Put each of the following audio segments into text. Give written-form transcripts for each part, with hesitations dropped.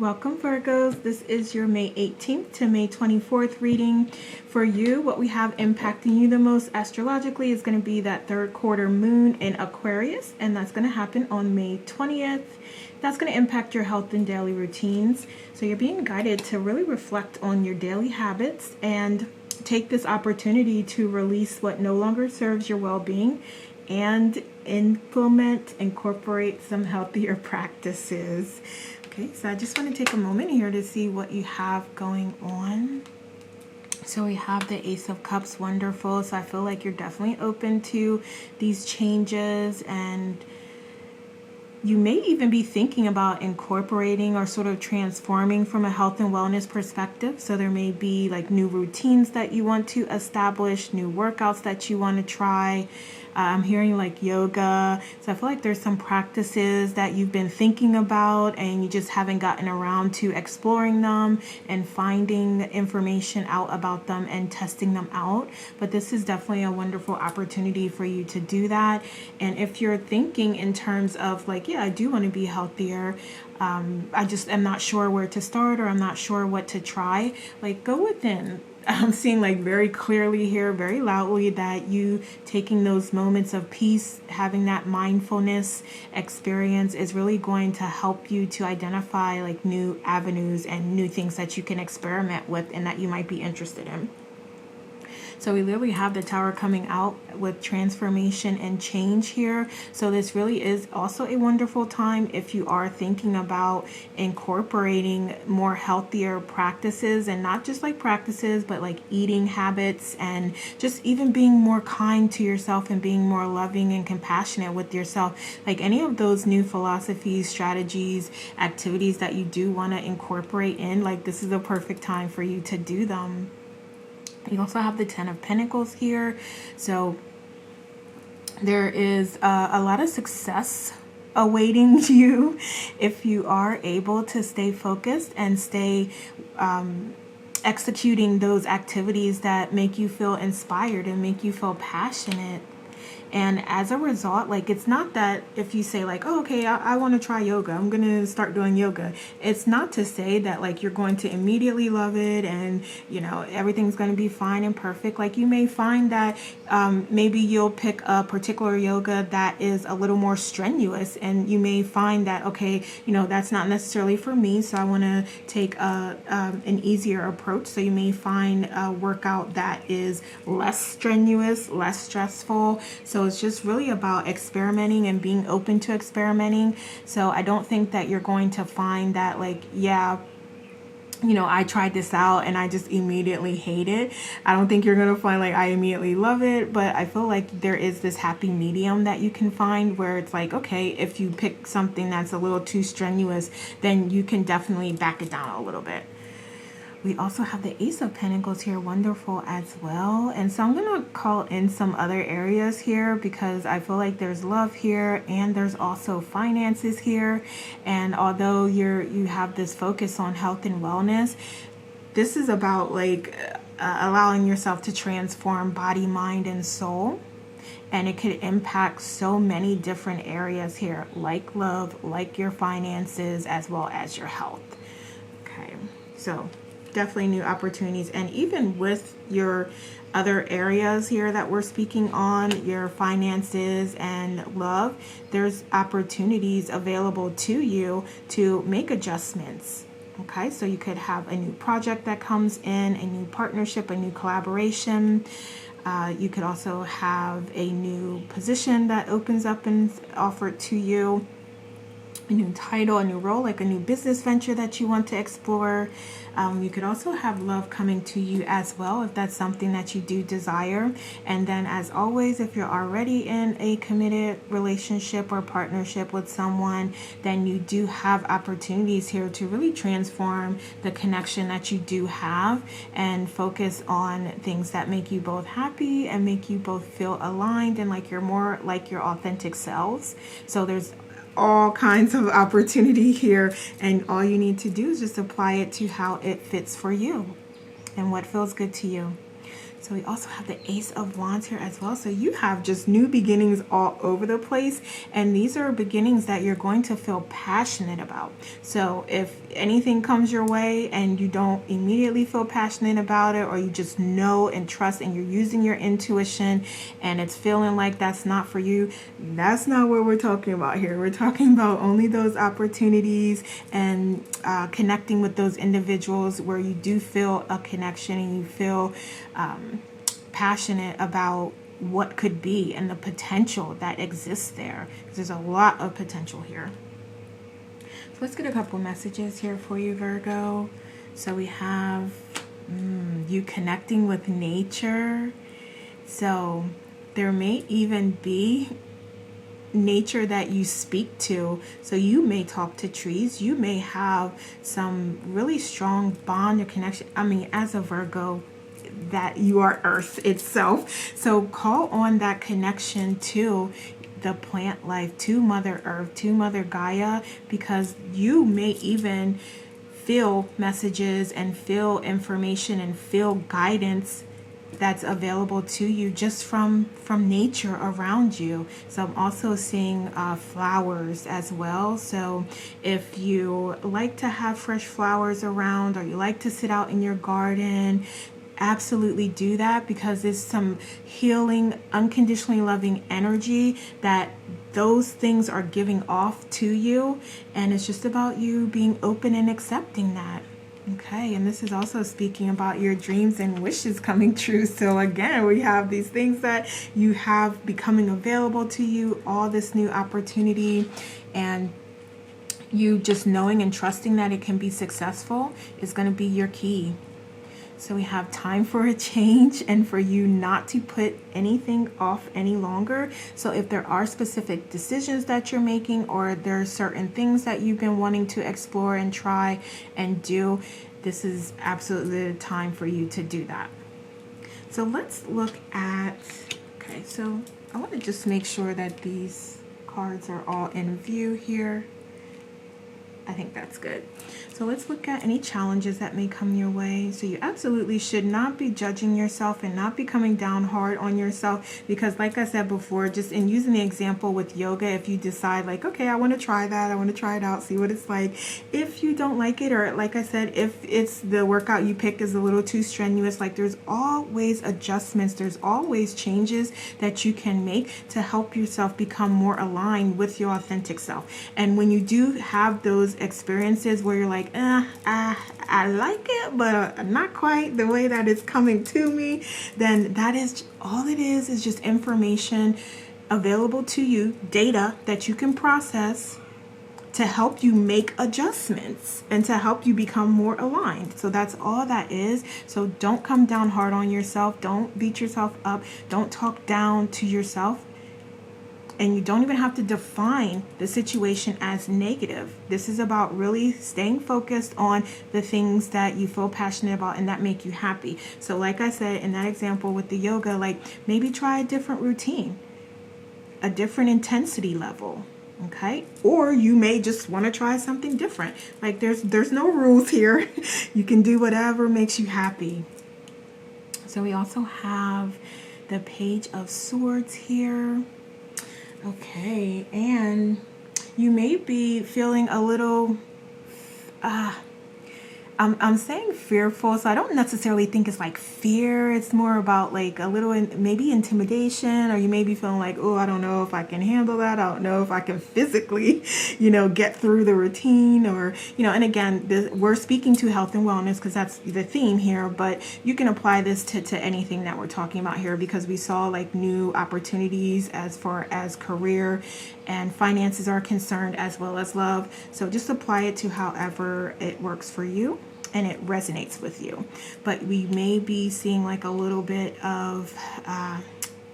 Welcome, Virgos. This is your May 18th to May 24th reading. For you, what we have impacting you the most astrologically is going to be that third quarter moon in Aquarius, and that's going to happen on May 20th. That's going to impact your health and daily routines. So you're being guided to really reflect on your daily habits and take this opportunity to release what no longer serves your well-being and incorporate some healthier practices. Okay, so I just want to take a moment here to see what you have going on. So we have the Ace of Cups, wonderful. So I feel like you're definitely open to these changes, and you may even be thinking about incorporating or sort of transforming from a health and wellness perspective. So there may be like new routines that you want to establish, new workouts that you want to try. I'm hearing like yoga. So I feel like there's some practices that you've been thinking about and you just haven't gotten around to exploring them and finding information out about them and testing them out. But this is definitely a wonderful opportunity for you to do that. And if you're thinking in terms of like, yeah, I do want to be healthier, I just am not sure where to start, or I'm not sure what to try, like go within. I'm seeing like very clearly here, very loudly, that you taking those moments of peace, having that mindfulness experience is really going to help you to identify like new avenues and new things that you can experiment with and that you might be interested in. So we literally have the Tower coming out with transformation and change here. So this really is also a wonderful time if you are thinking about incorporating more healthier practices, and not just like practices, but like eating habits, and just even being more kind to yourself and being more loving and compassionate with yourself. Like any of those new philosophies, strategies, activities that you do want to incorporate in, like this is a perfect time for you to do them. You also have the Ten of Pentacles here. So there is a lot of success awaiting you if you are able to stay focused and stay executing those activities that make you feel inspired and make you feel passionate. And as a result, like it's not that if you say like, oh, okay, I want to try yoga, I'm going to start doing yoga. It's not to say that like you're going to immediately love it and, you know, everything's going to be fine and perfect. Like you may find that maybe you'll pick a particular yoga that is a little more strenuous, and you may find that, okay, you know, that's not necessarily for me. So I want to take an easier approach. So you may find a workout that is less strenuous, less stressful. So it's just really about experimenting and being open to experimenting. So I don't think that you're going to find that like, yeah, you know, I tried this out and I just immediately hate it. I don't think you're going to find like I immediately love it, but I feel like there is this happy medium that you can find where it's like, okay, if you pick something that's a little too strenuous, then you can definitely back it down a little bit. We also have the Ace of Pentacles here, wonderful as well. And so I'm going to call in some other areas here because I feel like there's love here and there's also finances here. And although you have this focus on health and wellness, this is about like allowing yourself to transform body, mind, and soul. And it could impact so many different areas here, like love, like your finances, as well as your health. Okay, so definitely new opportunities. And even with your other areas here that we're speaking on, your finances and love, there's opportunities available to you to make adjustments. Okay, so you could have a new project that comes in, a new partnership, a new collaboration. You could also have a new position that opens up and offered to you, a new title, a new role, like a new business venture that you want to explore. You could also have love coming to you as well, if that's something that you do desire. And then as always, if you're already in a committed relationship or partnership with someone, then you do have opportunities here to really transform the connection that you do have and focus on things that make you both happy and make you both feel aligned and like you're more like your authentic selves. So there's all kinds of opportunity here, and all you need to do is just apply it to how it fits for you and what feels good to you. So we also have the Ace of Wands here as well. So you have just new beginnings all over the place. And these are beginnings that you're going to feel passionate about. So if anything comes your way and you don't immediately feel passionate about it, or you just know and trust and you're using your intuition and it's feeling like that's not for you, that's not what we're talking about here. We're talking about only those opportunities and connecting with those individuals where you do feel a connection and you feel passionate about what could be and the potential that exists there. There's a lot of potential here. So let's get a couple messages here for you, Virgo. So we have you connecting with nature. So there may even be nature that you speak to. So you may talk to trees. You may have some really strong bond or connection. I mean, as a Virgo, that you are Earth itself. So call on that connection to the plant life, to Mother Earth, to Mother Gaia, because you may even feel messages and feel information and feel guidance that's available to you just from nature around you. So I'm also seeing flowers as well. So if you like to have fresh flowers around, or you like to sit out in your garden, absolutely do that, because there's some healing, unconditionally loving energy that those things are giving off to you, and it's just about you being open and accepting that. Okay, and this is also speaking about your dreams and wishes coming true. So again, we have these things that you have becoming available to you, all this new opportunity, and you just knowing and trusting that it can be successful is going to be your key. So we have time for a change and for you not to put anything off any longer. So if there are specific decisions that you're making, or there are certain things that you've been wanting to explore and try and do, this is absolutely the time for you to do that. So let's look at, okay, so I want to just make sure that these cards are all in view here. I think that's good. So let's look at any challenges that may come your way. So you absolutely should not be judging yourself and not be coming down hard on yourself, because like I said before, just in using the example with yoga, if you decide like, okay, I want to try that, I want to try it out, see what it's like. If you don't like it, or like I said, if it's the workout you pick is a little too strenuous, like there's always adjustments, there's always changes that you can make to help yourself become more aligned with your authentic self. And when you do have those experiences where you're like, I like it, but not quite the way that it's coming to me, then that is all it is just information available to you, data that you can process to help you make adjustments and to help you become more aligned. So that's all that is. So don't come down hard on yourself. Don't beat yourself up. Don't talk down to yourself. And you don't even have to define the situation as negative. This is about really staying focused on the things that you feel passionate about and that make you happy. So like I said in that example with the yoga, like maybe try a different routine, a different intensity level. Okay, or you may just want to try something different. Like there's no rules here. You can do whatever makes you happy. So we also have the Page of Swords here. Okay, and you may be feeling a little, I'm saying fearful, so I don't necessarily think it's like fear. It's more about like a little maybe intimidation, or you may be feeling like, oh, I don't know if I can handle that. I don't know if I can physically, get through the routine, or, and again, we're speaking to health and wellness because that's the theme here, but you can apply this to anything that we're talking about here, because we saw like new opportunities as far as career and finances are concerned, as well as love. So just apply it to however it works for you and it resonates with you. But we may be seeing like a little bit of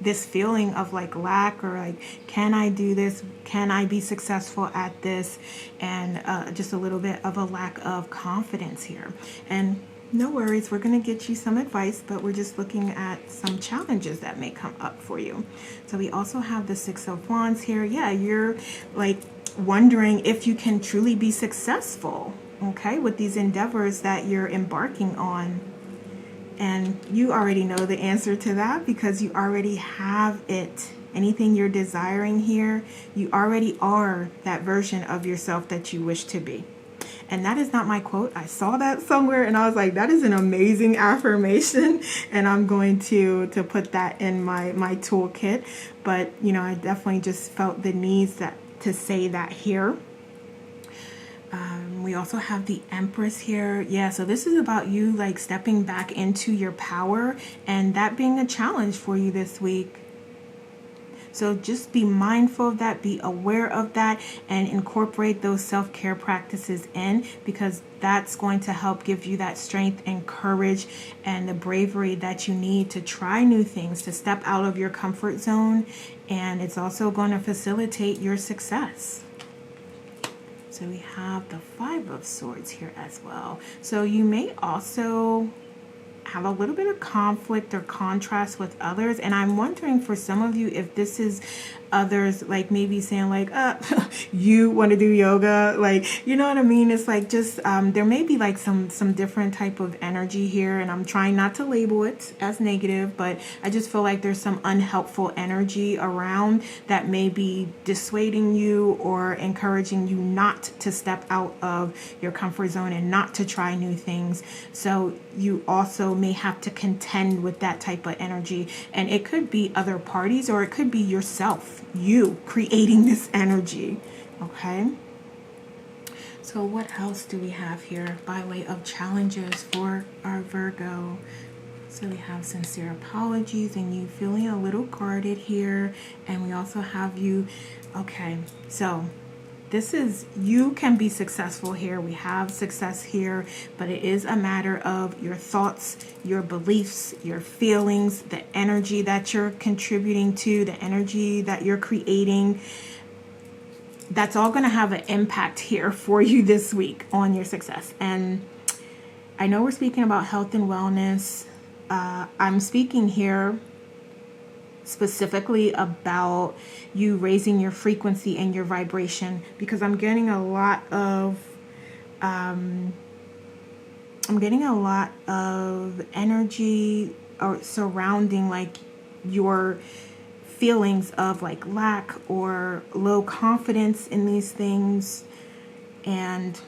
this feeling of like lack, or like, can I do this? Can I be successful at this? And just a little bit of a lack of confidence here. And no worries, we're going to get you some advice, but we're just looking at some challenges that may come up for you. So we also have the Six of Wands here. Yeah, you're like wondering if you can truly be successful, okay, with these endeavors that you're embarking on. And you already know the answer to that because you already have it. Anything you're desiring here, you already are that version of yourself that you wish to be. And that is not my quote. I saw that somewhere and I was like, that is an amazing affirmation. And I'm going to put that in my toolkit. But, you know, I definitely just felt the need to say that here. We also have the Empress here. Yeah, so this is about you like stepping back into your power and that being a challenge for you this week. So just be mindful of that, be aware of that, and incorporate those self-care practices in, because that's going to help give you that strength and courage and the bravery that you need to try new things, to step out of your comfort zone. And it's also going to facilitate your success. So we have the Five of Swords here as well. So you may also have a little bit of conflict or contrast with others, and I'm wondering for some of you if this is others like maybe saying like you want to do yoga, like, you know what I mean? It's like just there may be like some different type of energy here, and I'm trying not to label it as negative, but I just feel like there's some unhelpful energy around that may be dissuading you or encouraging you not to step out of your comfort zone and not to try new things. So you also may have to contend with that type of energy, and it could be other parties or it could be yourself, you creating this energy. Okay, so what else do we have here by way of challenges for our Virgo? So we have sincere apologies and you feeling a little guarded here, and we also have you, okay, so this is, you can be successful here. We have success here, but it is a matter of your thoughts, your beliefs, your feelings, the energy that you're contributing to, the energy that you're creating. That's all going to have an impact here for you this week on your success. And I know we're speaking about health and wellness. I'm speaking here specifically about you raising your frequency and your vibration, because I'm getting a lot of energy or surrounding like your feelings of like lack or low confidence in these things, and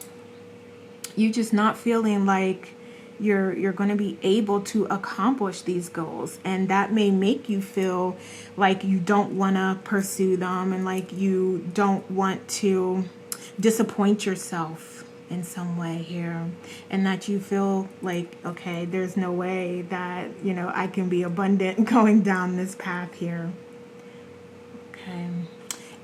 you just not feeling like you're going to be able to accomplish these goals, and that may make you feel like you don't want to pursue them and like you don't want to disappoint yourself in some way here, and that you feel like, okay, there's no way that, you know, I can be abundant going down this path here. Okay.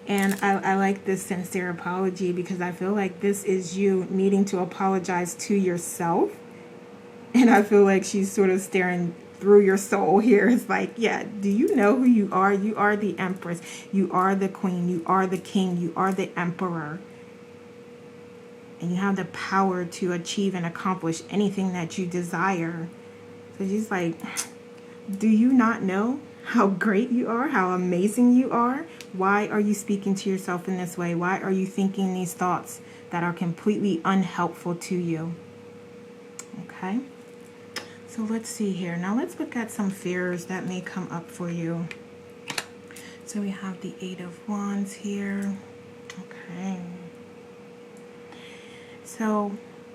And I like this sincere apology, because I feel like this is you needing to apologize to yourself. And I feel like she's sort of staring through your soul here. It's like, yeah, do you know who you are? You are the Empress. You are the Queen. You are the King. You are the Emperor. And you have the power to achieve and accomplish anything that you desire. So she's like, do you not know how great you are? How amazing you are? Why are you speaking to yourself in this way? Why are you thinking these thoughts that are completely unhelpful to you? Okay. So let's see here. Now let's look at some fears that may come up for you. So we have the Eight of Wands here. Okay. So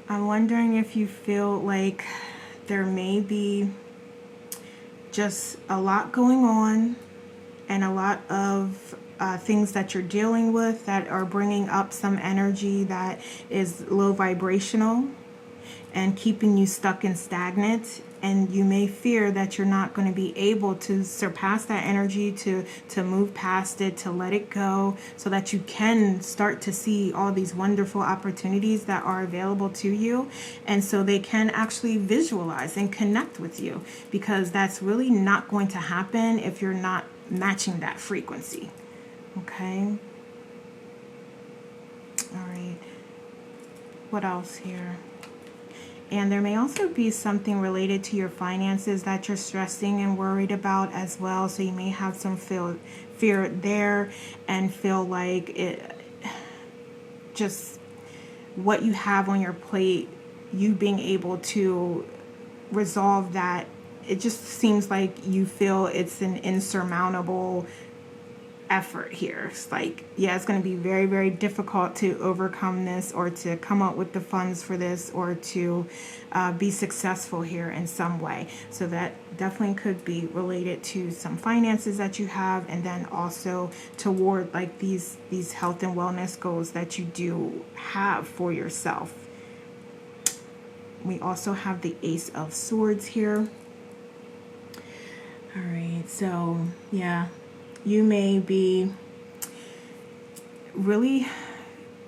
I'm wondering if you feel like there may be just a lot going on and a lot of things that you're dealing with that are bringing up some energy that is low vibrational and keeping you stuck and stagnant. And you may fear that you're not going to be able to surpass that energy, to move past it, to let it go, so that you can start to see all these wonderful opportunities that are available to you. And so they can actually visualize and connect with you, because that's really not going to happen if you're not matching that frequency. Okay. All right. What else here? And there may also be something related to your finances that you're stressing and worried about as well. So you may have some fear there and feel like it, just what you have on your plate, you being able to resolve that it just seems like you feel it's an insurmountable effort here. It's like, yeah, it's going to be very, very difficult to overcome this, or to come up with the funds for this, or to be successful here in some way. So that definitely could be related to some finances that you have, and then also toward like these health and wellness goals that you do have for yourself. We also have the Ace of Swords here. All right, so yeah, you may be really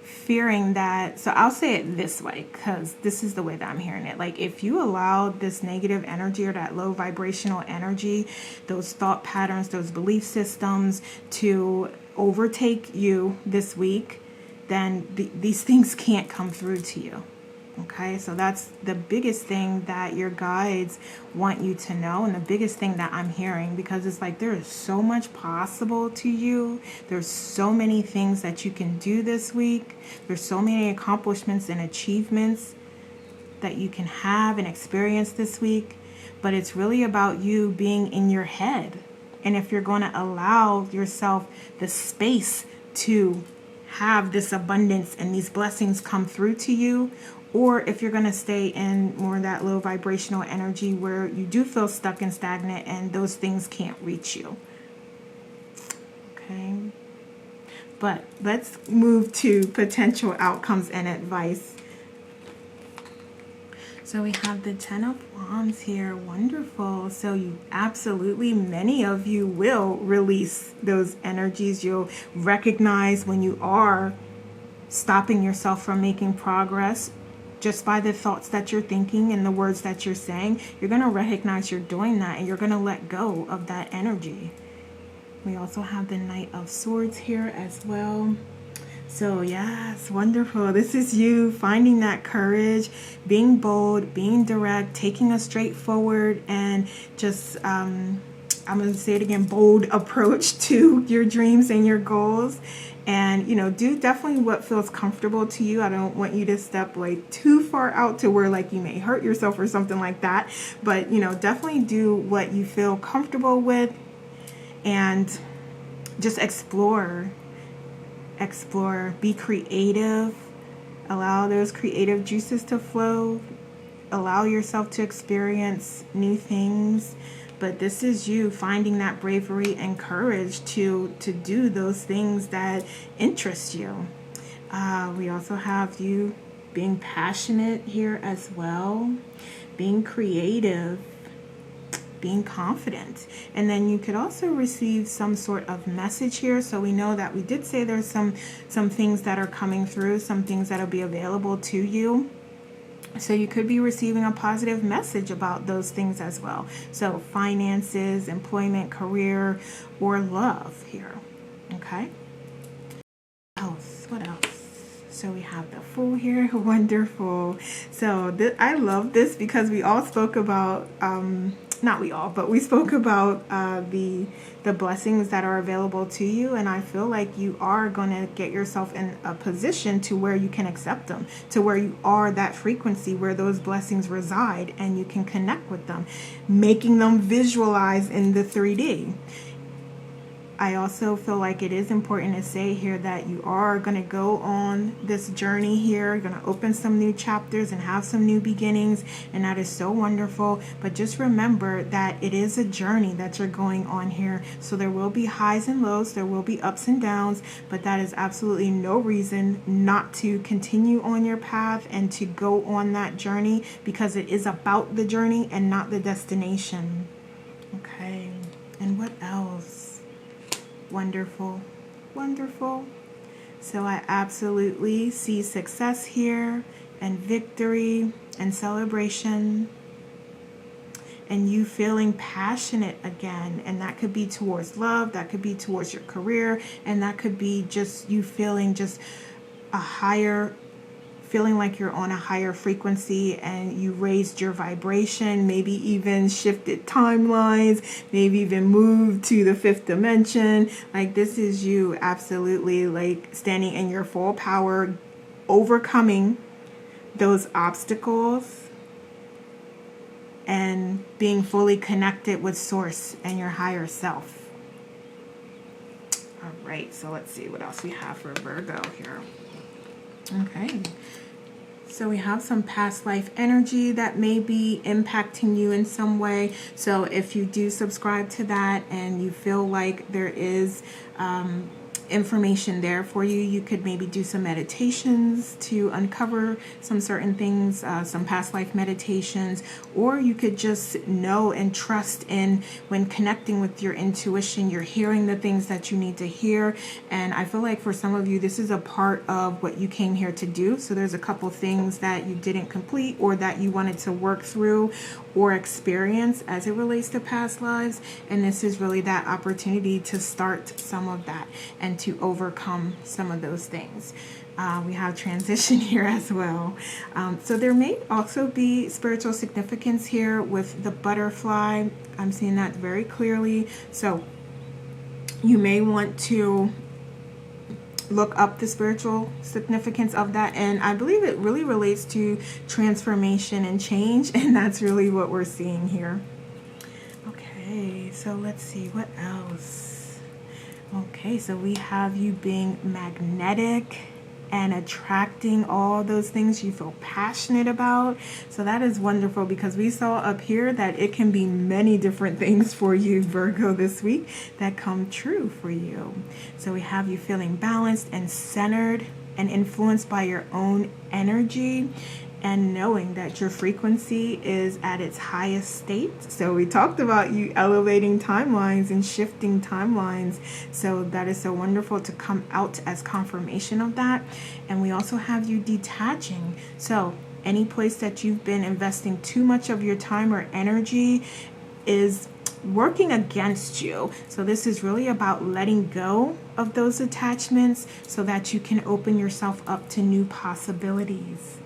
fearing that. So I'll say it this way, because this is the way that I'm hearing it. Like, if you allow this negative energy, or that low vibrational energy, those thought patterns, those belief systems to overtake you this week, then these things can't come through to you. Okay, so that's the biggest thing that your guides want you to know, and the biggest thing that I'm hearing, because it's like there is so much possible to you. There's so many things that you can do this week. There's so many accomplishments and achievements that you can have and experience this week. But it's really about you being in your head. And if you're going to allow yourself the space to have this abundance and these blessings come through to you, or if you're going to stay in more of that low vibrational energy where you do feel stuck and stagnant and those things can't reach you. Okay. But let's move to potential outcomes and advice. So we have the Ten of Wands here. Wonderful. So you absolutely, many of you will release those energies. You'll recognize when you are stopping yourself from making progress just by the thoughts that you're thinking and the words that you're saying. You're going to recognize you're doing that, and you're going to let go of that energy. We also have the Knight of Swords here as well. So yes, wonderful. This is you finding that courage, being bold, being direct, taking a straightforward and just, I'm going to say it again, bold approach to your dreams and your goals. And, you know, do definitely what feels comfortable to you. I don't want you to step like too far out to where like you may hurt yourself or something like that. But, you know, definitely do what you feel comfortable with, and just explore, be creative, allow those creative juices to flow, allow yourself to experience new things. But this is you finding that bravery and courage to do those things that interest you. We also have you being passionate here as well, being creative, being confident. And then you could also receive some sort of message here. So we know that we did say there's some things that are coming through, some things that'll be available to you. So you could be receiving a positive message about those things as well. So finances, employment, career, or love here. Okay. What else? So we have the Fool here. Wonderful. So I love this because we all spoke about, not we all, but we spoke about the blessings that are available to you. And I feel like you are going to get yourself in a position to where you can accept them, to where you are that frequency where those blessings reside and you can connect with them, making them visualize in the 3D. I also feel like it is important to say here that you are going to go on this journey here. You're going to open some new chapters and have some new beginnings, and that is so wonderful. But just remember that it is a journey that you're going on here. So there will be highs and lows, there will be ups and downs, but that is absolutely no reason not to continue on your path and to go on that journey, because it is about the journey and not the destination. Okay, and what else? Wonderful, wonderful. So I absolutely see success here, and victory and celebration, and you feeling passionate again. And that could be towards love, that could be towards your career, and that could be just you feeling just a higher, feeling like you're on a higher frequency and you raised your vibration, maybe even shifted timelines, maybe even moved to the 5th dimension. Like, this is you absolutely like standing in your full power, overcoming those obstacles and being fully connected with source and your higher self. All right, so let's see what else we have for Virgo here. Okay. So we have some past life energy that may be impacting you in some way. So if you do subscribe to that and you feel like there is information there for you, you could maybe do some meditations to uncover some certain things, some past life meditations, or you could just know and trust in when connecting with your intuition, you're hearing the things that you need to hear. And I feel like for some of you, this is a part of what you came here to do. So there's a couple things that you didn't complete or that you wanted to work through or experience as it relates to past lives, and this is really that opportunity to start some of that and to overcome some of those things. We have transition here as well. So there may also be spiritual significance here with the butterfly. I'm seeing that very clearly. So you may want to look up the spiritual significance of that, and I believe it really relates to transformation and change, and that's really what we're seeing here. Okay, so let's see what else. Okay, so we have you being magnetic and attracting all those things you feel passionate about. So that is wonderful, because we saw up here that it can be many different things for you, Virgo, this week that come true for you. So we have you feeling balanced and centered and influenced by your own energy, and knowing that your frequency is at its highest state. So we talked about you elevating timelines and shifting timelines. So that is so wonderful to come out as confirmation of that. And we also have you detaching. So any place that you've been investing too much of your time or energy is working against you. So this is really about letting go of those attachments so that you can open yourself up to new possibilities.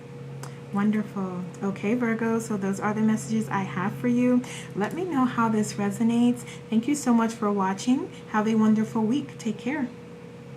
Wonderful. Okay, Virgo, so those are the messages I have for you. Let me know how this resonates. Thank you so much for watching. Have a wonderful week. Take care.